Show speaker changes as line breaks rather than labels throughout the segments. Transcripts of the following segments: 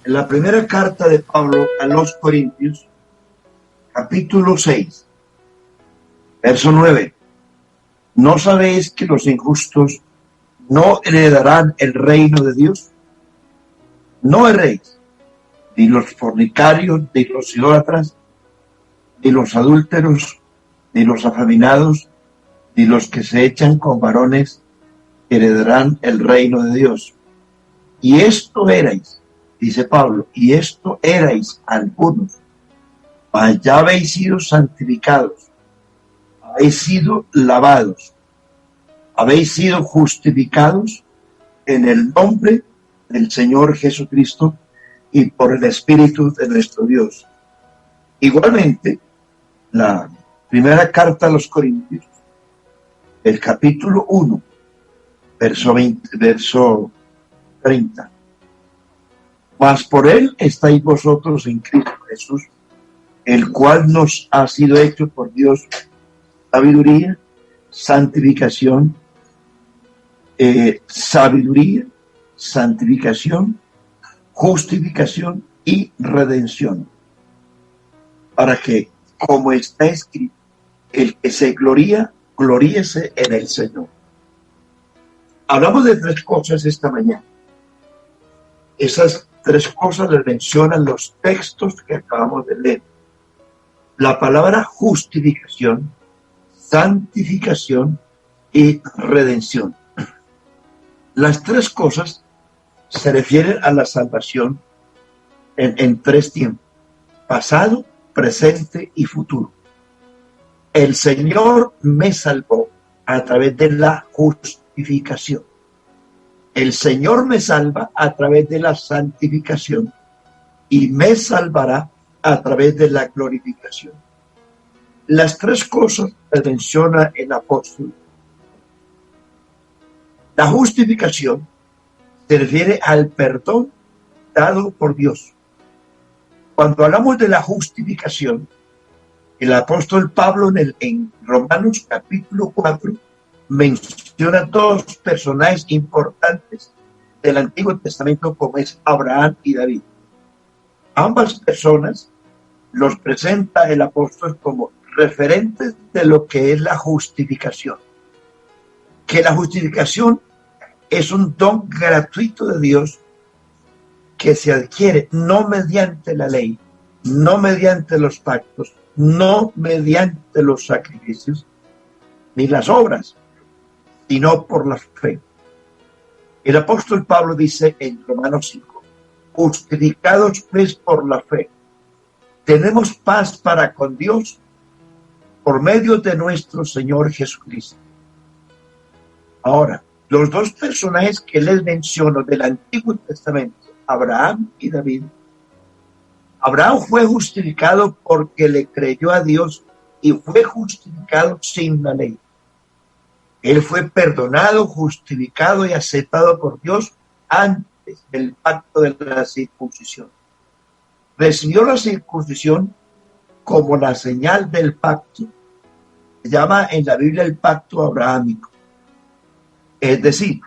En la primera carta de Pablo a los Corintios, capítulo 6, verso 9. ¿No sabéis que los injustos no heredarán el reino de Dios? No erréis, ni los fornicarios, ni los idólatras, ni los adúlteros, ni los afeminados, ni los que se echan con varones heredarán el reino de Dios. Y esto erais, dice Pablo, y esto erais algunos, mas ya habéis sido santificados, habéis sido lavados, habéis sido justificados en el nombre del Señor Jesucristo y por el Espíritu de nuestro Dios. Igualmente, la primera carta a los Corintios, el capítulo 1, verso 30. Mas por él estáis vosotros en Cristo Jesús, el cual nos ha sido hecho por Dios sabiduría, santificación, justificación y redención, para que, como está escrito, el que se gloría, gloríese en el Señor. Hablamos de tres cosas esta mañana. Esas tres cosas les mencionan los textos que acabamos de leer. La palabra justificación, santificación y redención. Las tres cosas se refieren a la salvación en tres tiempos: pasado, presente y futuro. El Señor me salvó a través de la justificación. El Señor me salva a través de la santificación y me salvará a través de la glorificación. Las tres cosas que menciona el apóstol. La justificación se refiere al perdón dado por Dios. Cuando hablamos de la justificación, el apóstol Pablo en Romanos capítulo 4 menciona dos personajes importantes del Antiguo Testamento, como es Abraham y David. Ambas personas los presenta el apóstol como referentes de lo que es la justificación. Que la justificación es un don gratuito de Dios que se adquiere no mediante la ley, no mediante los pactos, no mediante los sacrificios ni las obras, sino por la fe. El apóstol Pablo dice en Romanos 5, justificados pues por la fe, tenemos paz para con Dios por medio de nuestro Señor Jesucristo. Ahora, los dos personajes que les menciono del Antiguo Testamento, Abraham y David. Abraham fue justificado porque le creyó a Dios y fue justificado sin la ley. Él fue perdonado, justificado y aceptado por Dios antes del pacto de la circuncisión. Recibió la circuncisión como la señal del pacto. Se llama en la Biblia el pacto abrahámico. Es decir,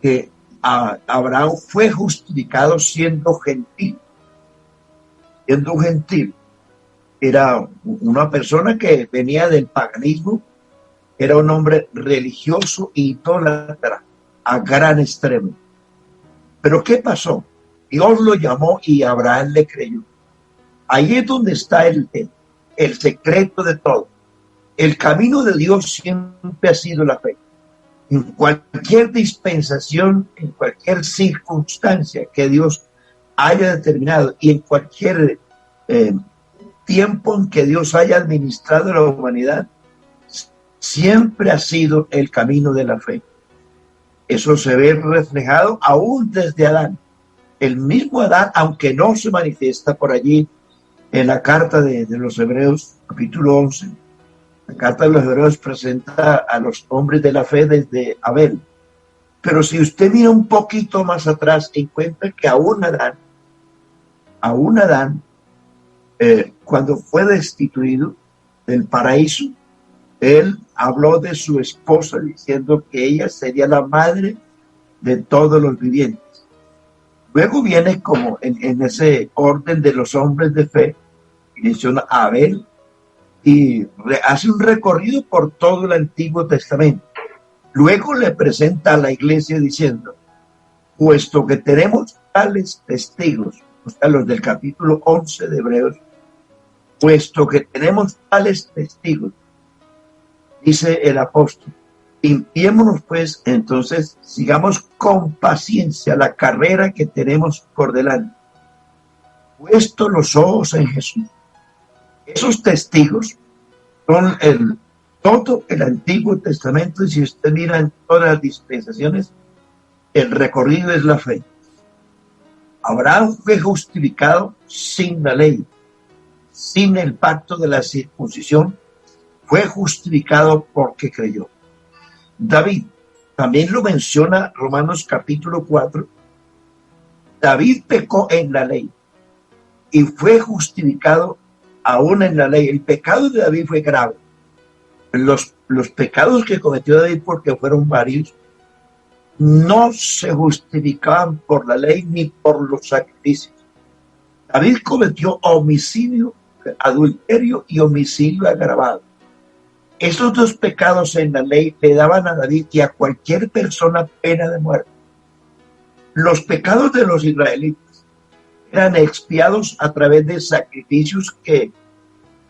que Abraham fue justificado siendo gentil. Siendo un gentil, era una persona que venía del paganismo, era un hombre religioso y idólatra a gran extremo. Pero ¿qué pasó? Dios lo llamó y Abraham le creyó. Ahí es donde está el secreto de todo. El camino de Dios siempre ha sido la fe. En cualquier dispensación, en cualquier circunstancia que Dios haya determinado y en cualquier tiempo en que Dios haya administrado la humanidad, siempre ha sido el camino de la fe. Eso se ve reflejado aún desde Adán. El mismo Adán, aunque no se manifiesta por allí en la carta de los Hebreos, capítulo 11, la carta de los Hebreos presenta a los hombres de la fe desde Abel. Pero si usted mira un poquito más atrás, encuentra que aún Adán, cuando fue destituido del paraíso, él habló de su esposa diciendo que ella sería la madre de todos los vivientes. Luego viene como en ese orden de los hombres de fe, y menciona a Abel y hace un recorrido por todo el Antiguo Testamento. Luego le presenta a la iglesia diciendo, puesto que tenemos tales testigos, o sea, los del capítulo 11 de Hebreos, puesto que tenemos tales testigos, dice el apóstol, limpiémonos pues, entonces sigamos con paciencia la carrera que tenemos por delante, puesto los ojos en Jesús. Esos testigos son todo el Antiguo Testamento, y si usted mira en todas las dispensaciones, el recorrido es la fe. Abraham fue justificado sin la ley, sin el pacto de la circuncisión, fue justificado porque creyó. David, también lo menciona Romanos capítulo 4, David pecó en la ley y fue justificado aún en la ley. El pecado de David fue grave. Los pecados que cometió David, porque fueron varios, no se justificaban por la ley ni por los sacrificios. David cometió homicidio, adulterio y homicidio agravado. Esos dos pecados en la ley le daban a David y a cualquier persona pena de muerte. Los pecados de los israelitas eran expiados a través de sacrificios que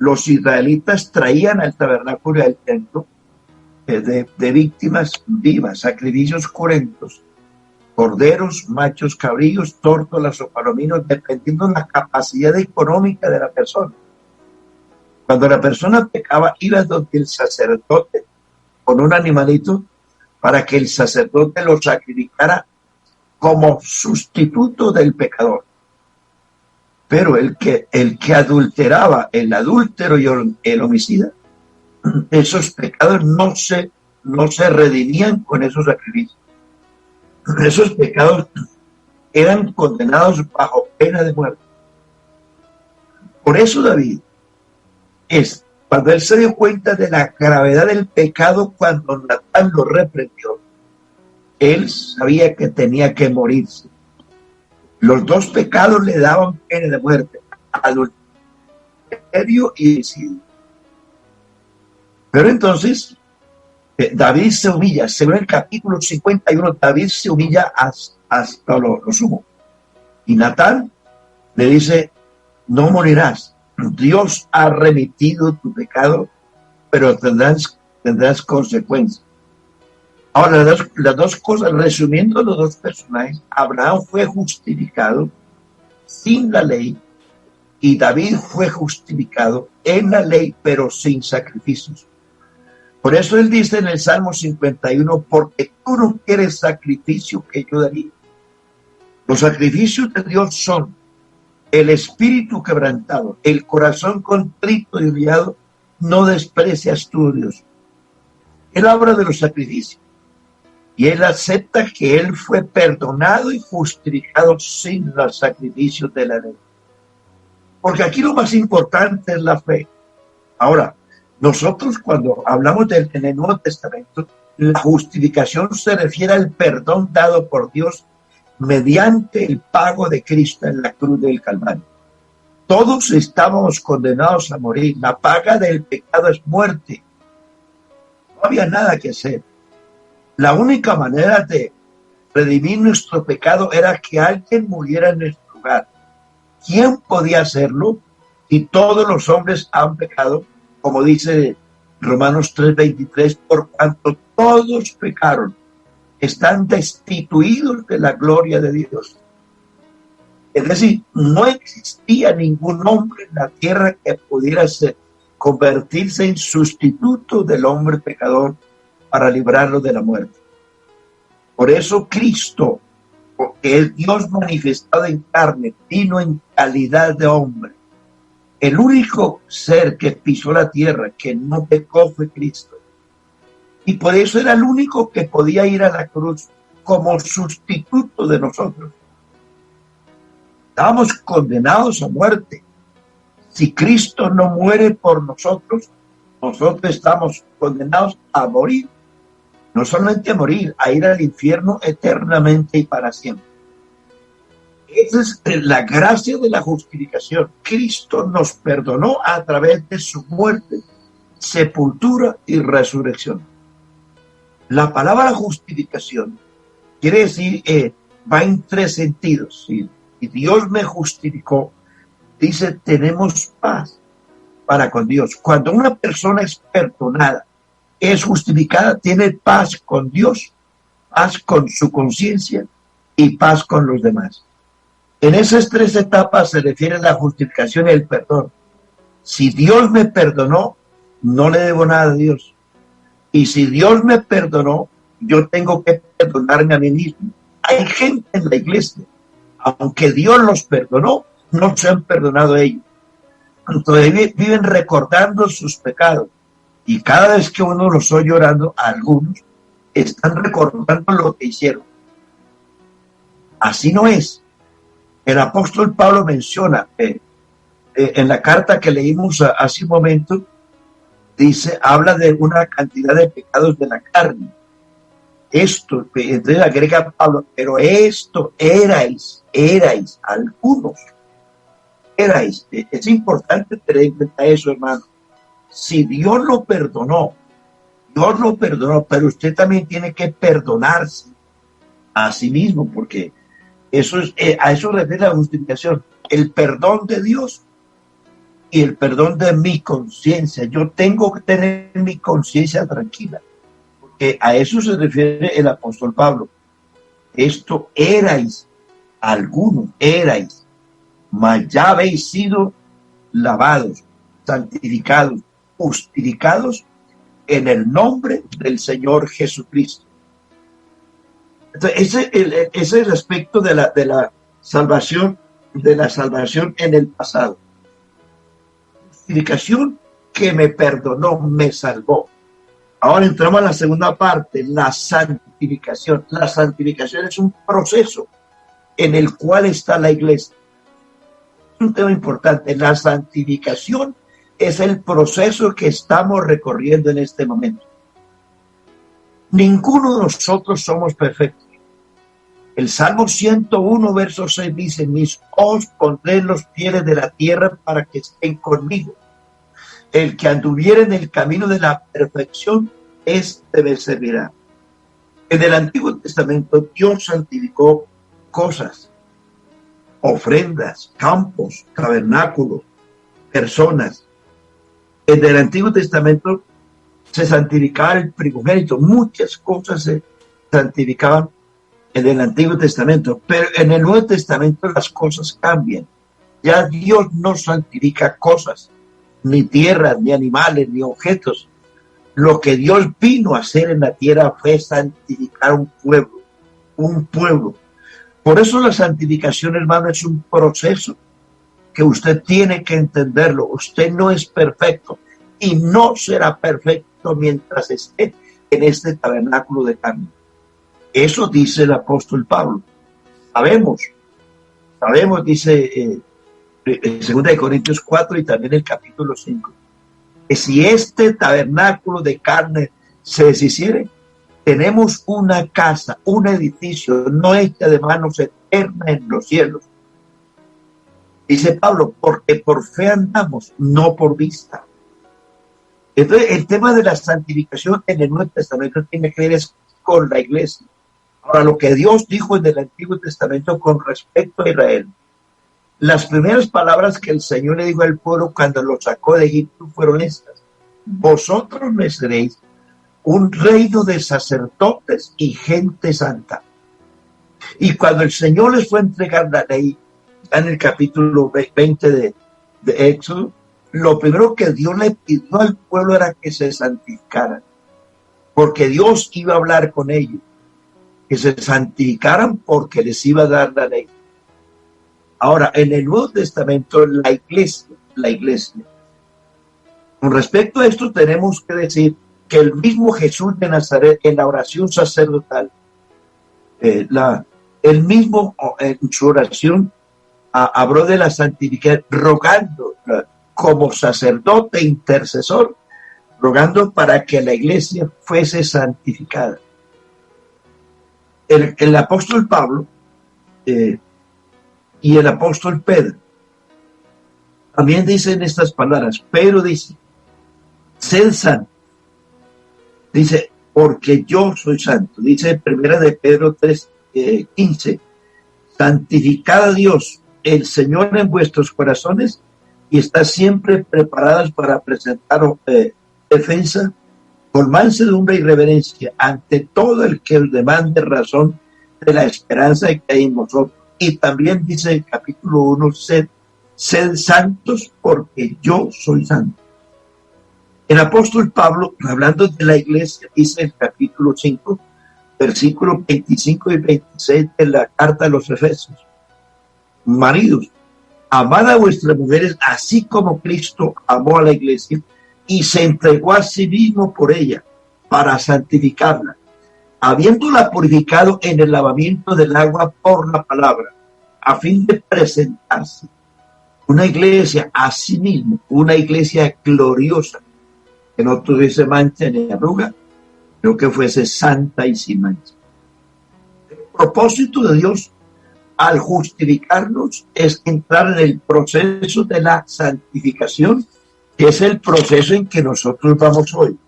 los israelitas traían al tabernáculo del templo, de víctimas vivas, sacrificios cruentos, corderos, machos, cabrillos, tórtolas o palominos, dependiendo de la capacidad económica de la persona. Cuando la persona pecaba, iba donde el sacerdote con un animalito para que el sacerdote lo sacrificara como sustituto del pecador. Pero el que adulteraba, el adúltero y el homicida, esos pecados no se redimían con esos sacrificios. Esos pecados eran condenados bajo pena de muerte. Por eso David, cuando él se dio cuenta de la gravedad del pecado, cuando Natán lo reprendió, él sabía que tenía que morirse. Los dos pecados le daban pena de muerte, adulterio y homicidio. Pero entonces David se humilla, según el capítulo 51, David se humilla hasta lo sumo. Y Natán le dice, no morirás, Dios ha remitido tu pecado, pero tendrás consecuencias. Ahora, las dos cosas, resumiendo los dos personajes, Abraham fue justificado sin la ley y David fue justificado en la ley, pero sin sacrificios. Por eso él dice en el Salmo 51, porque tú no quieres sacrificio que yo daría. Los sacrificios de Dios son el espíritu quebrantado, el corazón contrito y humillado, no desprecias tú, Dios. Él habla de los sacrificios y él acepta que él fue perdonado y justificado sin los sacrificios de la ley. Porque aquí lo más importante es la fe. Ahora, nosotros cuando hablamos en el Nuevo Testamento, la justificación se refiere al perdón dado por Dios mediante el pago de Cristo en la cruz del Calvario. Todos estábamos condenados a morir. La paga del pecado es muerte. No había nada que hacer. La única manera de redimir nuestro pecado era que alguien muriera en nuestro lugar. ¿Quién podía hacerlo si todos los hombres han pecado? Como dice Romanos 3:23, por cuanto todos pecaron, están destituidos de la gloria de Dios. Es decir, no existía ningún hombre en la tierra que pudiera convertirse en sustituto del hombre pecador para librarlo de la muerte. Por eso Cristo, que es Dios manifestado en carne, vino en calidad de hombre. El único ser que pisó la tierra, que no pecó, fue Cristo. Y por eso era el único que podía ir a la cruz como sustituto de nosotros. Estábamos condenados a muerte. Si Cristo no muere por nosotros, nosotros estamos condenados a morir. No solamente a morir, a ir al infierno eternamente y para siempre. Esa es la gracia de la justificación. Cristo nos perdonó a través de su muerte, sepultura y resurrección. La palabra justificación quiere decir, va en tres sentidos. ¿Sí? Y Dios me justificó, dice, tenemos paz para con Dios. Cuando una persona es perdonada, es justificada, tiene paz con Dios, paz con su conciencia y paz con los demás. En esas tres etapas se refiere a la justificación y el perdón. Si Dios me perdonó, no le debo nada a Dios. Y si Dios me perdonó, yo tengo que perdonarme a mí mismo. Hay gente en la iglesia, aunque Dios los perdonó, no se han perdonado ellos. Todavía viven recordando sus pecados. Y cada vez que uno los oye llorando, algunos están recordando lo que hicieron. Así no es. El apóstol Pablo menciona en la carta que leímos hace un momento, dice, habla de una cantidad de pecados de la carne. Esto, entonces agrega Pablo, pero esto erais algunos. Erais. Es importante tener en cuenta eso, hermano. Si Dios lo perdonó, pero usted también tiene que perdonarse a sí mismo, porque eso es, a eso refiere la justificación, el perdón de Dios y el perdón de mi conciencia. Yo tengo que tener mi conciencia tranquila, porque a eso se refiere el apóstol Pablo. Esto erais, algunos erais, mas ya habéis sido lavados, santificados, justificados en el nombre del Señor Jesucristo. Entonces, ese es el aspecto de la salvación en el pasado. Justificación, que me perdonó, me salvó. Ahora entramos a la segunda parte, la santificación. La santificación es un proceso en el cual está la iglesia. Es un tema importante. La santificación es el proceso que estamos recorriendo en este momento. Ninguno de nosotros somos perfectos. El Salmo 101, verso 6 dice, mis ojos pondré en los fieles de la tierra para que estén conmigo. El que anduviere en el camino de la perfección, este me servirá. En el Antiguo Testamento, Dios santificó cosas, ofrendas, campos, tabernáculos, personas. En el Antiguo Testamento se santificaba el primogénito, muchas cosas se santificaban en el Antiguo Testamento, pero en el Nuevo Testamento las cosas cambian. Ya Dios no santifica cosas, ni tierras, ni animales, ni objetos. Lo que Dios vino a hacer en la tierra fue santificar un pueblo. Por eso la santificación, hermano, es un proceso que usted tiene que entenderlo. Usted no es perfecto y no será perfecto mientras esté en este tabernáculo de carne. Eso dice el apóstol Pablo. Sabemos, dice en 2 Corintios 4 y también el capítulo 5, que si este tabernáculo de carne se deshiciere, tenemos una casa, un edificio no hecha de manos, eterna en los cielos. Dice Pablo, porque por fe andamos, no por vista. Entonces, el tema de la santificación en el Nuevo Testamento tiene que ver con la iglesia. Ahora, lo que Dios dijo en el Antiguo Testamento con respecto a Israel, las primeras palabras que el Señor le dijo al pueblo cuando lo sacó de Egipto fueron estas: vosotros me seréis un reino de sacerdotes y gente santa. Y cuando el Señor les fue a entregar la ley, en el capítulo 20 de Éxodo, lo primero que Dios le pidió al pueblo era que se santificaran, porque Dios iba a hablar con ellos, que se santificaran porque les iba a dar la ley. Ahora, en el Nuevo Testamento, la iglesia. Con respecto a esto, tenemos que decir que el mismo Jesús de Nazaret, en la oración sacerdotal, él mismo en su oración habló de la santificación, rogando como sacerdote intercesor, rogando para que la iglesia fuese santificada. El apóstol Pablo Y el apóstol Pedro también dice en estas palabras, Pedro dice, sed santo, dice, porque yo soy santo. Dice primera de Pedro 3:15, santificad a Dios, el Señor en vuestros corazones, y está siempre preparados para presentar defensa con mansedumbre y reverencia ante todo el que os demande razón de la esperanza que hay en vosotros. Y también dice el capítulo 1, sed santos porque yo soy santo. El apóstol Pablo, hablando de la iglesia, dice en el capítulo 5, versículos 25 y 26 de la carta a los Efesios, maridos, amad a vuestras mujeres así como Cristo amó a la iglesia y se entregó a sí mismo por ella para santificarla, habiéndola purificado en el lavamiento del agua por la palabra, a fin de presentarse una iglesia a sí mismo, una iglesia gloriosa, que no tuviese mancha ni arruga, sino que fuese santa y sin mancha. El propósito de Dios al justificarnos es entrar en el proceso de la santificación, que es el proceso en que nosotros vamos hoy.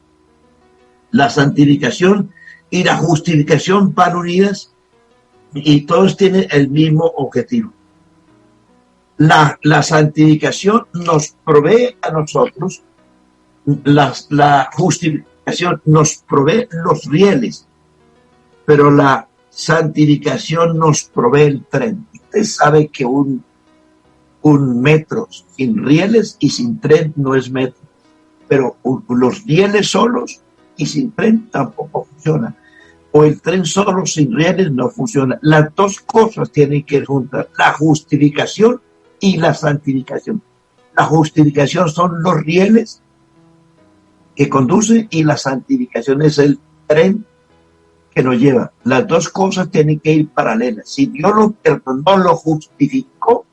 La santificación y la justificación van unidas y todos tienen el mismo objetivo. La santificación nos provee a nosotros, la justificación nos provee los rieles, pero la santificación nos provee el tren. Usted sabe que un metro sin rieles y sin tren no es metro, pero los rieles solos y sin tren tampoco funciona, o el tren solo sin rieles no funciona. Las dos cosas tienen que ir juntas, la justificación y la santificación. La justificación son los rieles que conducen y la santificación es el tren que nos lleva. Las dos cosas tienen que ir paralelas. Si Dios lo perdonó, lo justificó,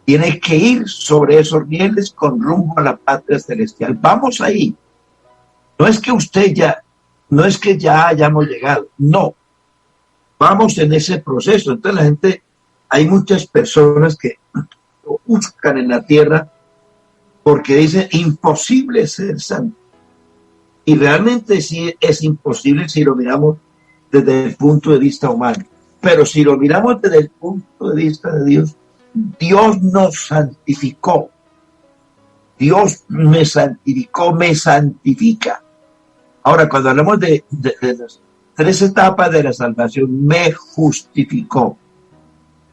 tiene que ir sobre esos rieles con rumbo a la patria celestial. Vamos ahí. No es que ya hayamos llegado, no. Vamos en ese proceso. Entonces hay muchas personas que lo buscan en la tierra porque dicen imposible ser santo. Y realmente sí es imposible si lo miramos desde el punto de vista humano. Pero si lo miramos desde el punto de vista de Dios, Dios nos santificó. Dios me santificó, me santifica. Ahora, cuando hablamos de las tres etapas de la salvación, me justificó.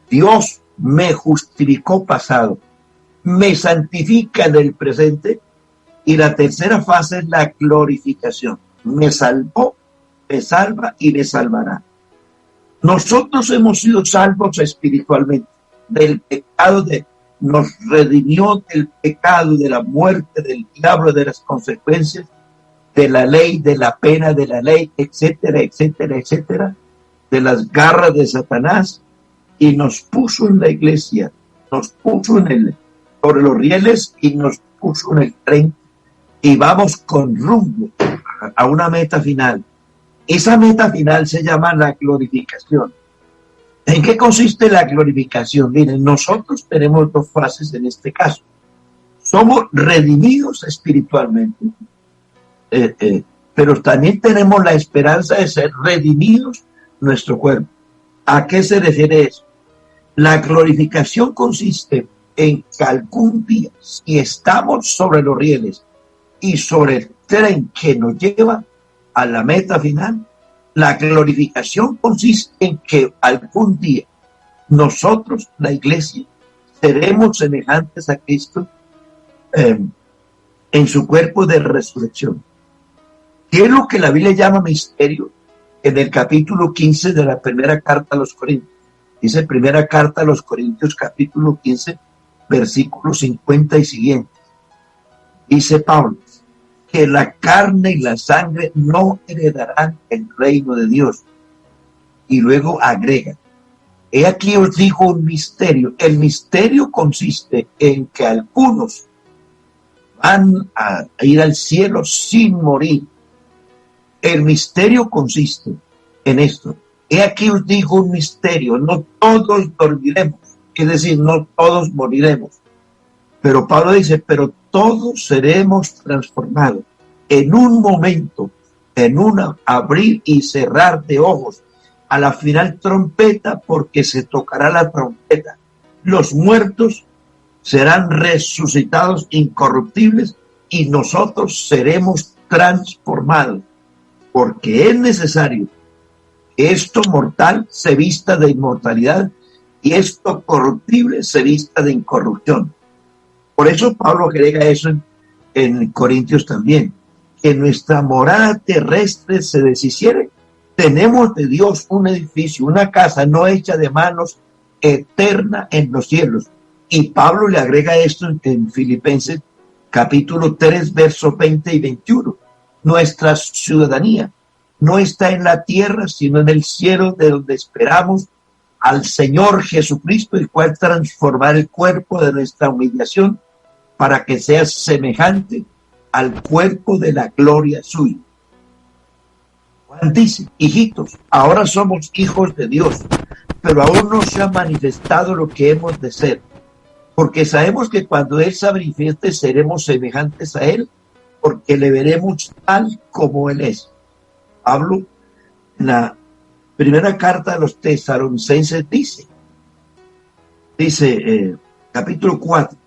Dios me justificó pasado, me santifica en el presente, y la tercera fase es la glorificación. Me salvó, me salva y me salvará. Nosotros hemos sido salvos espiritualmente del pecado, nos redimió del pecado, de la muerte, del diablo, de las consecuencias, de la ley, de la pena de la ley, etcétera, etcétera, etcétera, de las garras de Satanás, y nos puso en la iglesia, nos puso sobre los rieles y nos puso en el tren, y vamos con rumbo a una meta final. Esa meta final se llama la glorificación. ¿En qué consiste la glorificación? Miren, nosotros tenemos dos fases en este caso. Somos redimidos espiritualmente, pero también tenemos la esperanza de ser redimidos nuestro cuerpo. ¿A qué se refiere eso? La glorificación consiste en que algún día, si estamos sobre los rieles y sobre el tren que nos lleva a la meta final, la glorificación consiste en que algún día nosotros, la iglesia, seremos semejantes a Cristo en su cuerpo de resurrección. ¿Qué es lo que la Biblia llama misterio? En el capítulo 15 de la primera carta a los Corintios. Dice primera carta a los Corintios, capítulo 15, versículo 50 y siguiente. Dice Pablo, que la carne y la sangre no heredarán el reino de Dios. Y luego agrega, he aquí os digo un misterio. El misterio consiste en que algunos van a ir al cielo sin morir. El misterio consiste en esto. He aquí os digo un misterio, no todos dormiremos, Es decir, no todos moriremos. Pero Pablo dice, pero todos seremos transformados en un momento, en un abrir y cerrar de ojos, a la final trompeta, porque se tocará la trompeta. Los muertos serán resucitados incorruptibles y nosotros seremos transformados, porque es necesario que esto mortal se vista de inmortalidad y esto corruptible se vista de incorrupción. Por eso Pablo agrega eso en Corintios también, que nuestra morada terrestre se deshiciere. Tenemos de Dios un edificio, una casa no hecha de manos, eterna en los cielos. Y Pablo le agrega esto en Filipenses capítulo 3, versos 20 y 21. Nuestra ciudadanía no está en la tierra, sino en el cielo, de donde esperamos al Señor Jesucristo, el cual transformará el cuerpo de nuestra humillación para que sea semejante al cuerpo de la gloria suya. Juan dice, hijitos, ahora somos hijos de Dios, pero aún no se ha manifestado lo que hemos de ser, porque sabemos que cuando Él se manifieste seremos semejantes a Él, porque le veremos tal como Él es. Pablo, en la primera carta de los Tesalonicenses dice capítulo 4,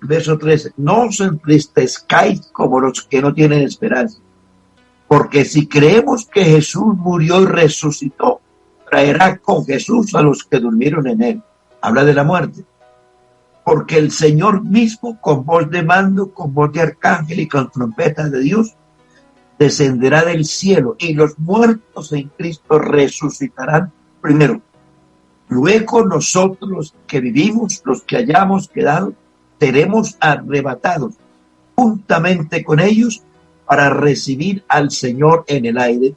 verso 13, no os entristezcáis como los que no tienen esperanza, porque si creemos que Jesús murió y resucitó, traerá con Jesús a los que durmieron en él. Habla de la muerte. Porque el Señor mismo, con voz de mando, con voz de arcángel y con trompeta de Dios, descenderá del cielo, y los muertos en Cristo resucitarán primero. Luego nosotros, los que vivimos, los que hayamos quedado, seremos arrebatados juntamente con ellos para recibir al Señor en el aire,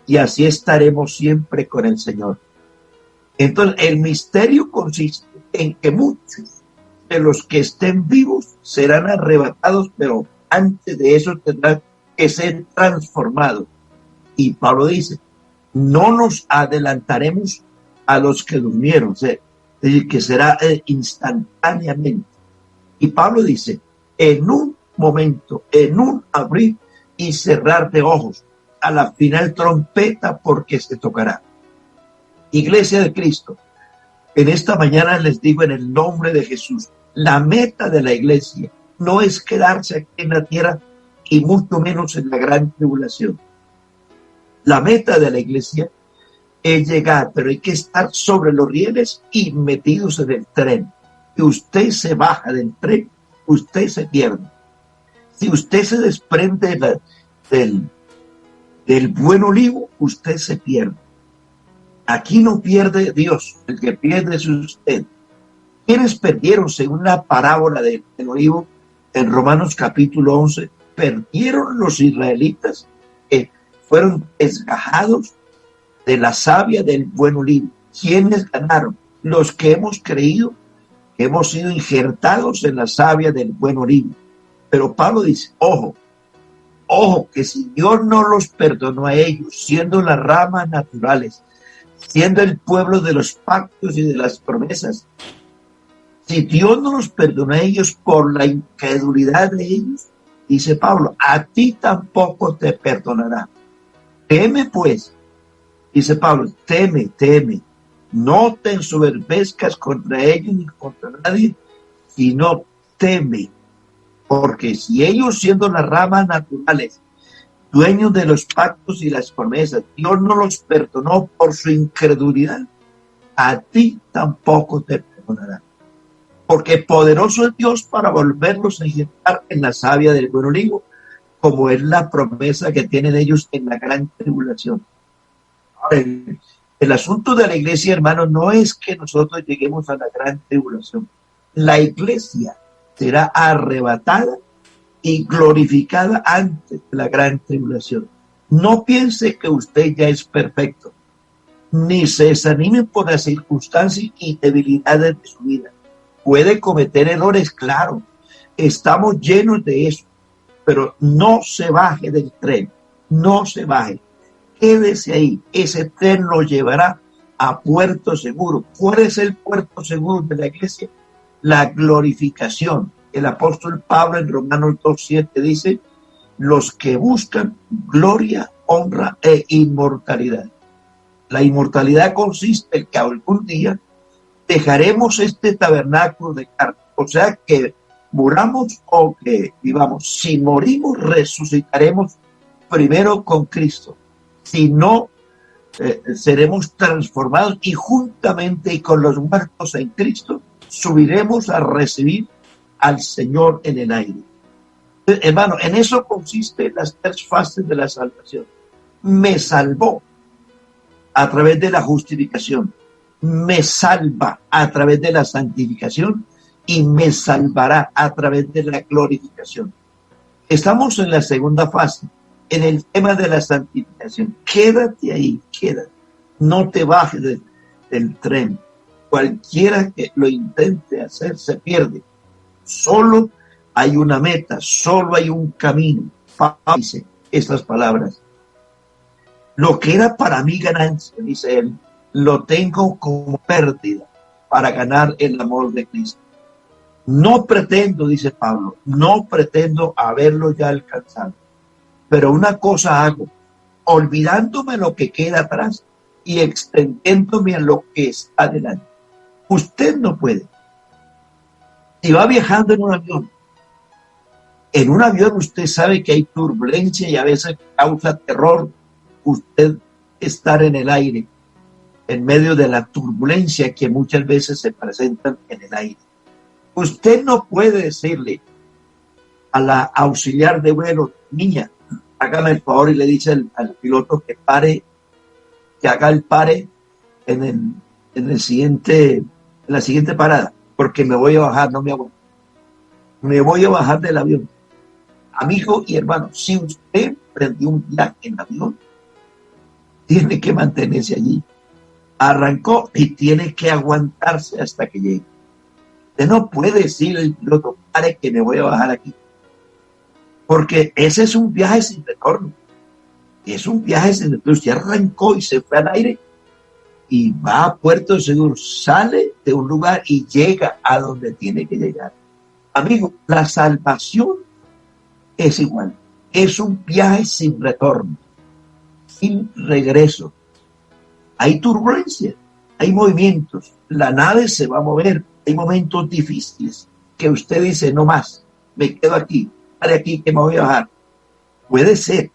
y así estaremos siempre con el Señor. Entonces, el misterio consiste en que muchos de los que estén vivos serán arrebatados, pero antes de eso tendrán que ser transformados. Y Pablo dice, no nos adelantaremos a los que durmieron, o sea, es decir, que será instantáneamente. Y Pablo dice, en un momento, en un abrir y cerrar de ojos, a la final trompeta, porque se tocará. Iglesia de Cristo, en esta mañana les digo en el nombre de Jesús, la meta de la iglesia no es quedarse aquí en la tierra y mucho menos en la gran tribulación. La meta de la iglesia es llegar, pero hay que estar sobre los rieles y metidos en el tren. Si usted se baja del tren, usted se pierde. Si usted se desprende del buen olivo, usted se pierde. Aquí no pierde Dios, el que pierde es usted. ¿Quiénes perdieron según la parábola del olivo en Romanos capítulo 11? Perdieron los israelitas que fueron desgajados de la savia del buen olivo. ¿Quiénes ganaron? Los que hemos creído que hemos sido injertados en la savia del buen olivo. Pero Pablo dice, ojo, que si Dios no los perdonó a ellos, siendo las ramas naturales, siendo el pueblo de los pactos y de las promesas, si Dios no los perdonó a ellos por la incredulidad de ellos, dice Pablo, a ti tampoco te perdonará. Teme pues, dice Pablo, teme, no te ensoberbezcas contra ellos ni contra nadie, sino teme, porque si ellos, siendo las ramas naturales, dueños de los pactos y las promesas, Dios no los perdonó por su incredulidad, a ti tampoco te perdonará. Porque poderoso es Dios para volverlos a injertar en la savia del buen olivo, como es la promesa que tienen ellos en la gran tribulación. Ahora, el asunto de la iglesia, hermano, no es que nosotros lleguemos a la gran tribulación. La iglesia será arrebatada y glorificada antes de la gran tribulación. No piense que usted ya es perfecto, ni se desanime por las circunstancias y debilidades de su vida. Puede cometer errores, claro, estamos llenos de eso, pero no se baje del tren, no se baje, quédese ahí, ese tren lo llevará a puerto seguro. ¿Cuál es el puerto seguro de la iglesia? La glorificación. El apóstol Pablo en Romanos 2:7 dice, los que buscan gloria, honra e inmortalidad. La inmortalidad consiste en que algún día dejaremos este tabernáculo de carne, o sea que muramos o que vivamos. Si morimos, resucitaremos primero con Cristo. Si no, seremos transformados y juntamente con los muertos en Cristo subiremos a recibir al Señor en el aire. Hermano, en eso consisten las tres fases de la salvación. Me salvó a través de la justificación, me salva a través de la santificación y me salvará a través de la glorificación. Estamos en la segunda fase, en el tema de la santificación. Quédate ahí, quédate. No te bajes del tren. Cualquiera que lo intente hacer se pierde. Solo hay una meta, solo hay un camino. Pablo dice estas palabras. Lo que era para mí ganancia, dice él, lo tengo como pérdida para ganar el amor de Cristo. No pretendo, dice Pablo, no pretendo haberlo ya alcanzado, pero una cosa hago, olvidándome lo que queda atrás y extendiéndome a lo que está adelante. Usted no puede. Si va viajando en un avión usted sabe que hay turbulencia y a veces causa terror usted estar en el aire, en medio de la turbulencia que muchas veces se presentan en el aire. Usted no puede decirle a la auxiliar de vuelo, niña, hágame el favor, y le dice al piloto que pare, que haga el pare en la siguiente parada, porque me voy a bajar, no me aguanto. Me voy a bajar del avión. Amigo y hermano, si usted prendió un viaje en avión, tiene que mantenerse allí. Arrancó y tiene que aguantarse hasta que llegue. Usted no puede decirle al piloto, pare que me voy a bajar aquí. Porque ese es un viaje sin retorno. Es un viaje sin retorno. Usted arrancó y se fue al aire y va a puerto seguro. Sale de un lugar y llega a donde tiene que llegar. Amigo, la salvación es igual. Es un viaje sin retorno, sin regreso. Hay turbulencia, hay movimientos. La nave se va a mover. Hay momentos difíciles que usted dice, no más, me quedo aquí, pare aquí que me voy a bajar. Puede ser.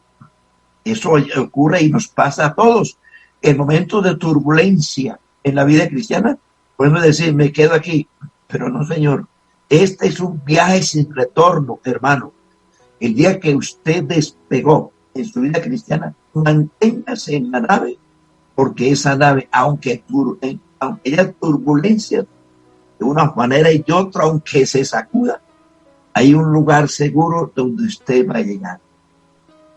Eso ocurre y nos pasa a todos. En momentos de turbulencia en la vida cristiana, podemos decir, me quedo aquí. Pero no, señor. Este es un viaje sin retorno, hermano. El día que usted despegó en su vida cristiana, manténgase en la nave, porque esa nave, aunque haya turbulencias de una manera y de otra, aunque se sacuda, hay un lugar seguro donde usted va a llegar.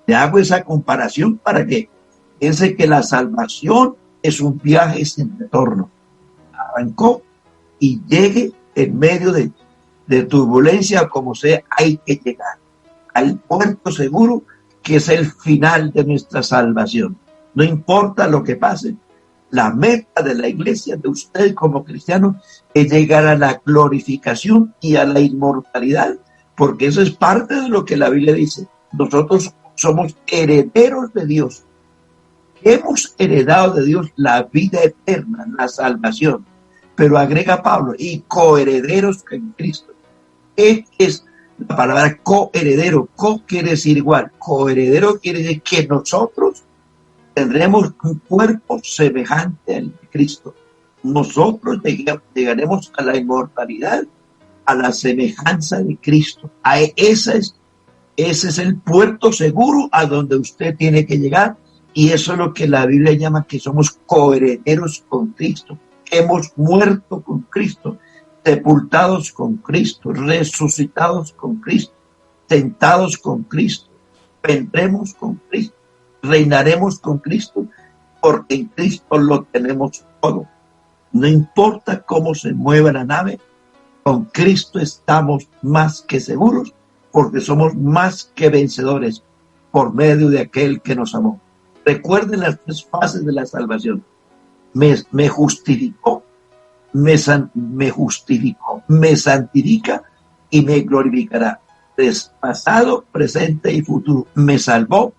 Le hago esa comparación para que piense que la salvación es un viaje sin retorno. Arrancó y llegue en medio de turbulencia, como sea, hay que llegar al puerto seguro, que es el final de nuestra salvación. No importa lo que pase, la meta de la iglesia, de usted como cristiano, es llegar a la glorificación y a la inmortalidad, porque eso es parte de lo que la Biblia dice. Nosotros somos herederos de Dios. Hemos heredado de Dios la vida eterna, la salvación. Pero agrega Pablo, y coherederos con Cristo. ¿Qué es la palabra coheredero? Co quiere decir igual. Coheredero quiere decir que nosotros tendremos un cuerpo semejante al de Cristo. Nosotros llegaremos a la inmortalidad, a la semejanza de Cristo. Ese es el puerto seguro a donde usted tiene que llegar, y eso es lo que la Biblia llama que somos coherederos con Cristo. Hemos muerto con Cristo, sepultados con Cristo, resucitados con Cristo, sentados con Cristo, vendremos con Cristo, reinaremos con Cristo, porque en Cristo lo tenemos todo. No importa cómo se mueva la nave, con Cristo estamos más que seguros, porque somos más que vencedores por medio de aquel que nos amó. Recuerden las tres fases de la salvación. me justificó, me justificó, me santifica y me glorificará. Pasado, presente y futuro. Me salvó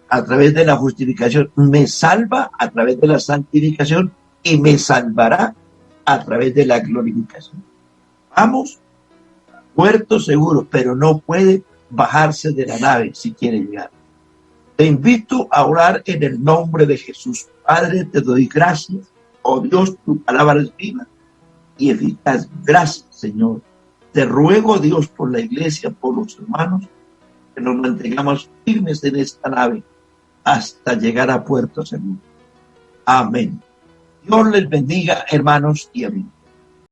a través de la justificación, me salva a través de la santificación y me salvará a través de la glorificación. Vamos, puerto seguro, pero no puede bajarse de la nave si quiere llegar. Te invito a orar en el nombre de Jesús. Padre, te doy gracias. Oh Dios, tu palabra es viva y eficaz. Gracias, Señor. Te ruego, Dios, por la iglesia, por los hermanos, que nos mantengamos firmes en esta nave hasta llegar a puerto seguro. Amén. Dios les bendiga, hermanos y amigos.